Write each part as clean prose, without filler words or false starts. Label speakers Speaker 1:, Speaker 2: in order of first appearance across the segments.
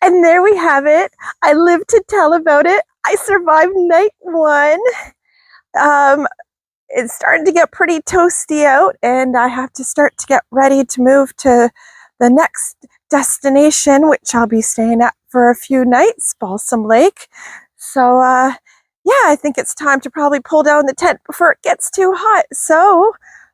Speaker 1: And there we have it. I lived to tell about it. I survived night one. Um, it's starting to get pretty toasty out, and I have to start to get ready to move to the next destination, which I'll be staying at for a few nights, Balsam Lake. So, yeah, I think it's time to probably pull down the tent before it gets too hot. So,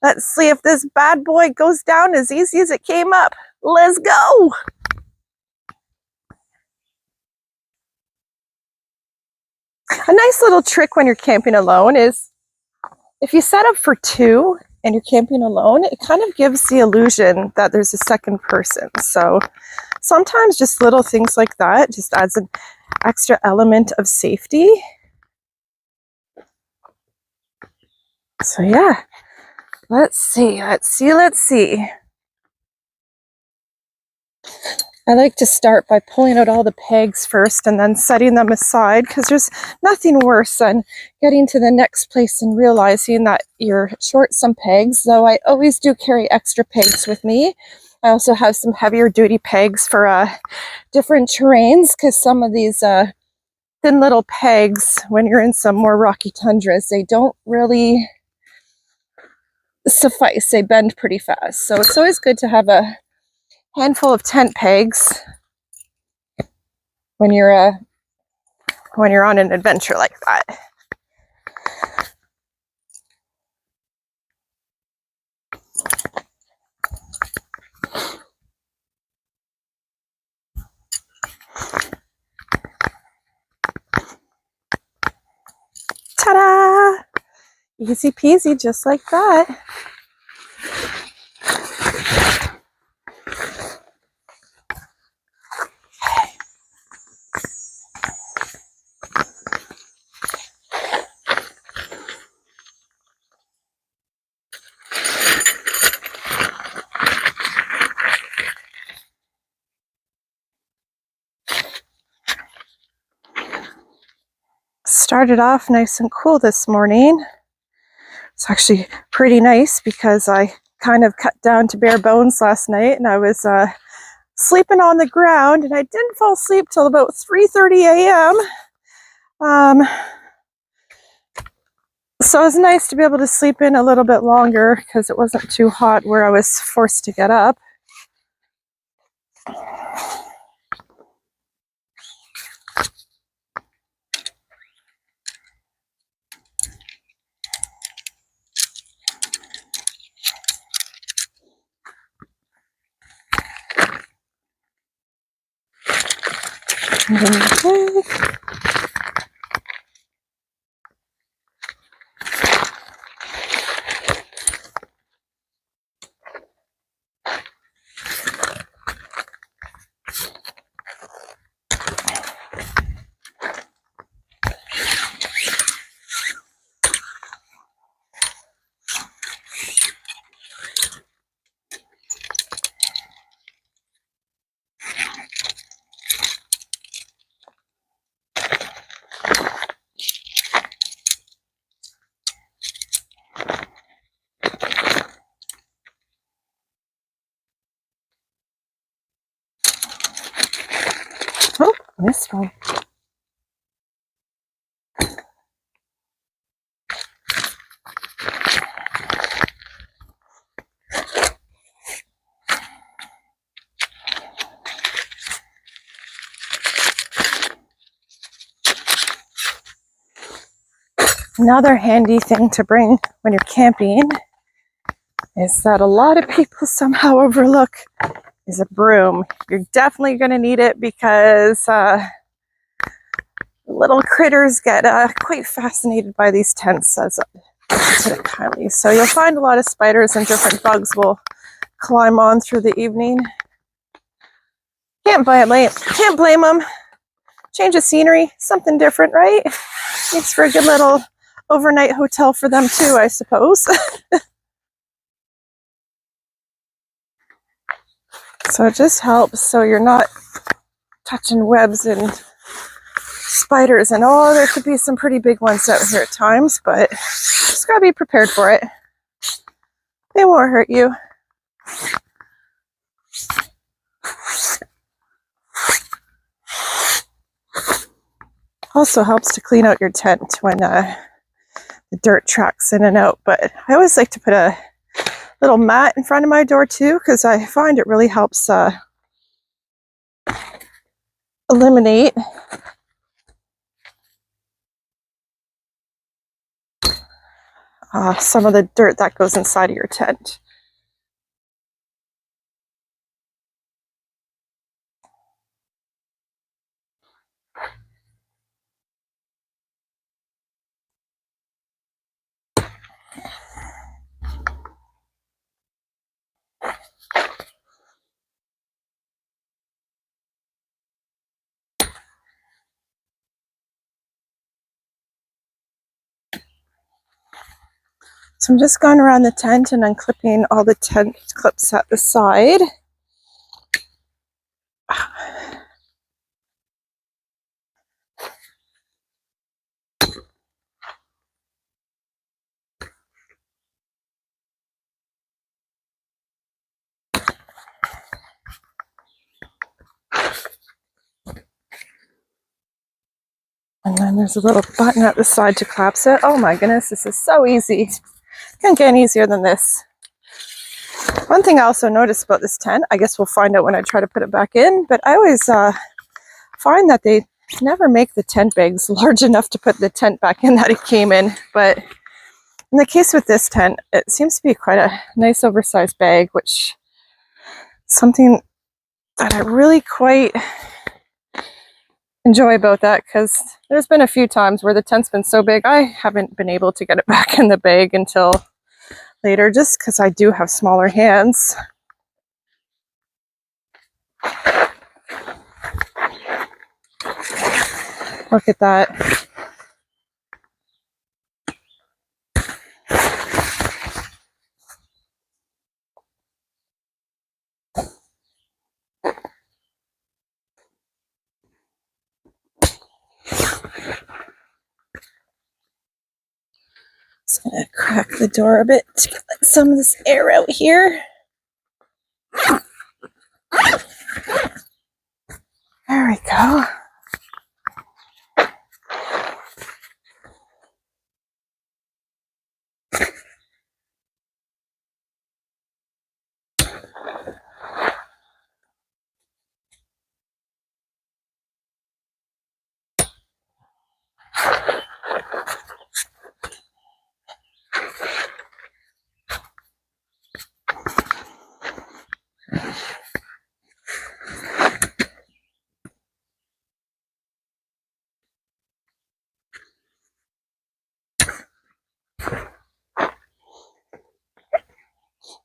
Speaker 1: let's see if this bad boy goes down as easy as it came up. Let's go! A nice little trick when you're camping alone is if you set up for two and you're camping alone, it kind of gives the illusion that there's a second person. So sometimes just little things like that just adds an extra element of safety. So yeah, let's see. I like to start by pulling out all the pegs first and then setting them aside, because there's nothing worse than getting to the next place and realizing that you're short some pegs, though I always do carry extra pegs with me. I also have some heavier duty pegs for different terrains, because some of these thin little pegs, when you're in some more rocky tundras, they don't really suffice. They bend pretty fast. So it's always good to have a handful of tent pegs when you're on an adventure like that. Ta-da! Easy peasy, just like that. Started off nice and cool this morning. It's actually pretty nice because I kind of cut down to bare bones last night, and I was sleeping on the ground, and I didn't fall asleep till about 3:30 a.m. So it was nice to be able to sleep in a little bit longer because it wasn't too hot where I was forced to get up. Oh, missed one. Another handy thing to bring when you're camping is that a lot of people somehow overlook is a broom. You're definitely going to need it because little critters get quite fascinated by these tents, as I put it kindly. So you'll find a lot of spiders and different bugs will climb on through the evening. Can't blame them. Change of scenery, something different, right? Makes for a good little overnight hotel for them too, I suppose. So it just helps so you're not touching webs and spiders, and oh, there could be some pretty big ones out here at times, but just gotta be prepared for it. They won't hurt you. Also helps to clean out your tent when the dirt tracks in and out. But I always like to put a little mat in front of my door too, because I find it really helps eliminate some of the dirt that goes inside of your tent. So I'm just going around the tent and unclipping all the tent clips at the side. And then there's a little button at the side to collapse it. Oh my goodness, this is so easy. Can't get any easier than this. One thing I also noticed about this tent, I guess we'll find out when I try to put it back in, but I always find that they never make the tent bags large enough to put the tent back in that it came in. But in the case with this tent, it seems to be quite a nice oversized bag, which is something that I really quite enjoy about that, because there's been a few times where the tent's been so big I haven't been able to get it back in the bag until later, just because I do have smaller hands. Look at that. Just gonna crack the door a bit to let some of this air out here. There we go.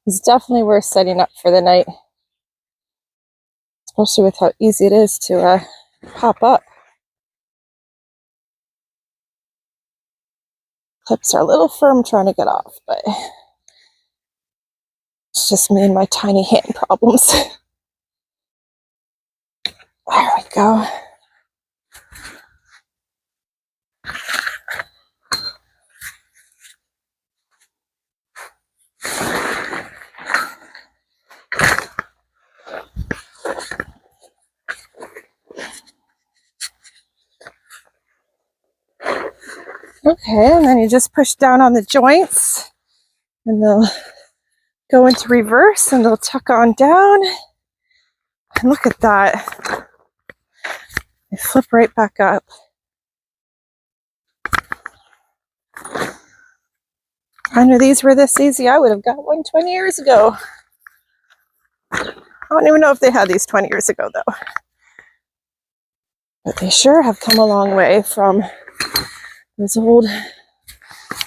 Speaker 1: It's definitely worth setting up for the night, especially with how easy it is to pop up. Clips are a little firm trying to get off, but it's just me and my tiny hand problems. There we go. Okay, and then you just push down on the joints and they'll go into reverse and they'll tuck on down. And look at that. They flip right back up. If I knew these were this easy, I would have got one 20 years ago. I don't even know if they had these 20 years ago though. But they sure have come a long way from those old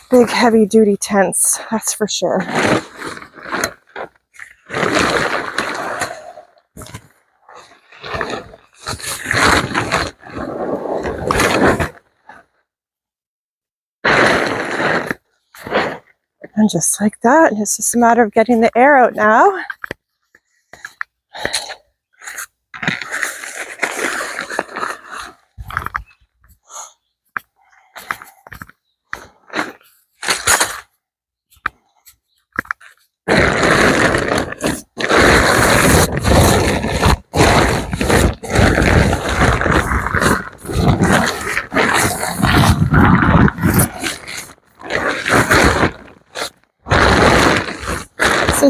Speaker 1: big heavy duty tents, that's for sure. And just like that, it's just a matter of getting the air out now.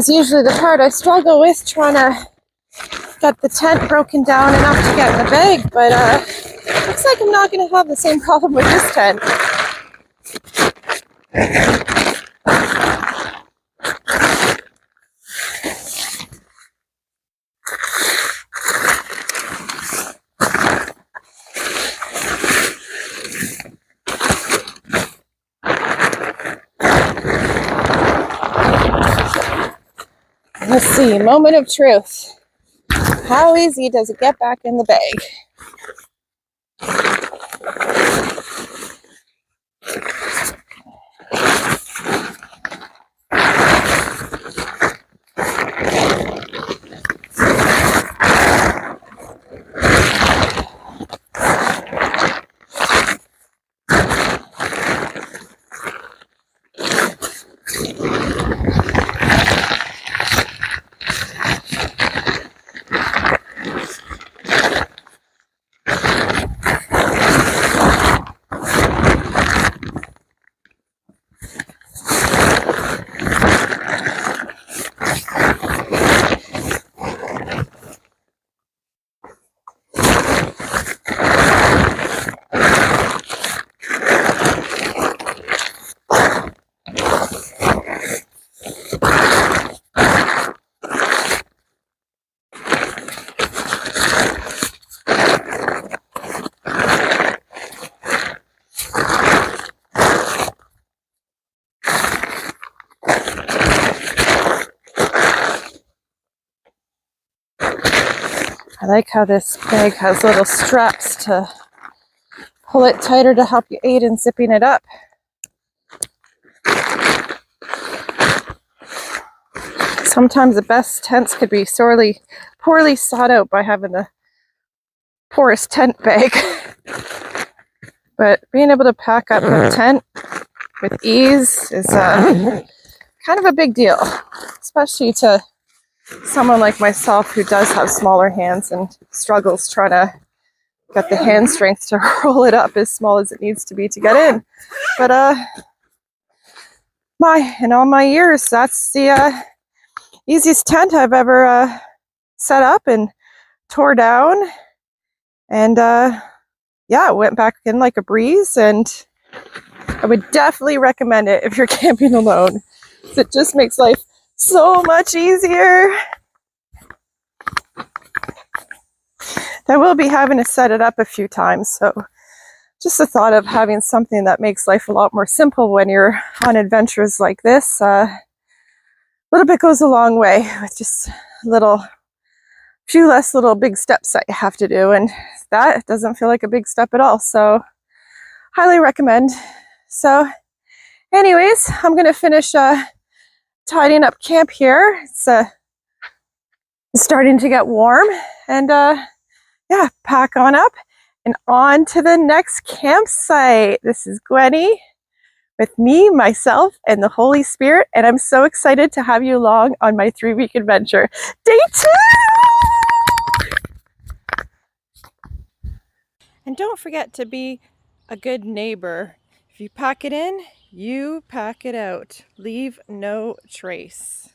Speaker 1: is usually the part I struggle with, trying to get the tent broken down enough to get in the bag, but looks like I'm not going to have the same problem with this tent. Let's see, moment of truth. How easy does it get back in the bag? I like how this bag has little straps to pull it tighter to help you aid in zipping it up. Sometimes the best tents could be poorly sought out by having the poorest tent bag. But being able to pack up a tent with ease is kind of a big deal, especially to someone like myself who does have smaller hands and struggles trying to get the hand strength to roll it up as small as it needs to be to get in. But in all my years, that's the easiest tent I've ever set up and tore down, and yeah, it went back in like a breeze, and I would definitely recommend it if you're camping alone. It just makes life so much easier. I will be having to set it up a few times, so just the thought of having something that makes life a lot more simple when you're on adventures like this, a little bit goes a long way with just few less little big steps that you have to do, and that doesn't feel like a big step at all, so highly recommend. So anyways, I'm gonna finish tidying up camp here. It's starting to get warm, and yeah, pack on up and on to the next campsite. This is Gwenny with me, myself, and the Holy Spirit, and I'm so excited to have you along on my 3-week adventure. Day 2! And don't forget to be a good neighbor. If you pack it in, you pack it out. Leave no trace.